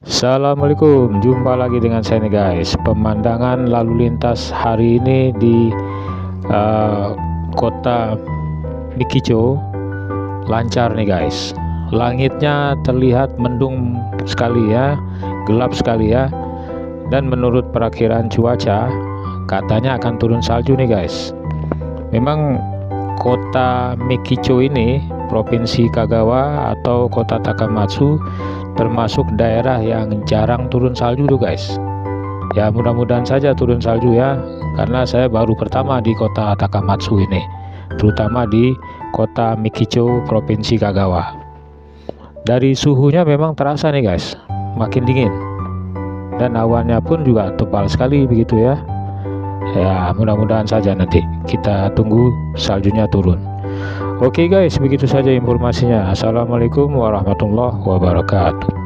Assalamualaikum, jumpa lagi dengan saya nih guys. Pemandangan lalu lintas hari ini di kota Mikicho lancar nih guys. Langitnya terlihat mendung sekali ya, gelap sekali ya. Dan menurut perakiraan cuaca katanya akan turun salju nih guys. Memang kota Mikicho ini, provinsi Kagawa atau kota Takamatsu, termasuk daerah yang jarang turun salju tuh guys. Ya mudah-mudahan saja turun salju ya, karena saya baru pertama di kota Takamatsu ini, terutama di kota Mikicho, provinsi Kagawa. Dari suhunya memang terasa nih guys, makin dingin, dan awannya pun juga tebal sekali begitu ya. Ya mudah-mudahan saja nanti kita tunggu saljunya turun. Oke guys, begitu saja informasinya. Assalamualaikum warahmatullahi wabarakatuh.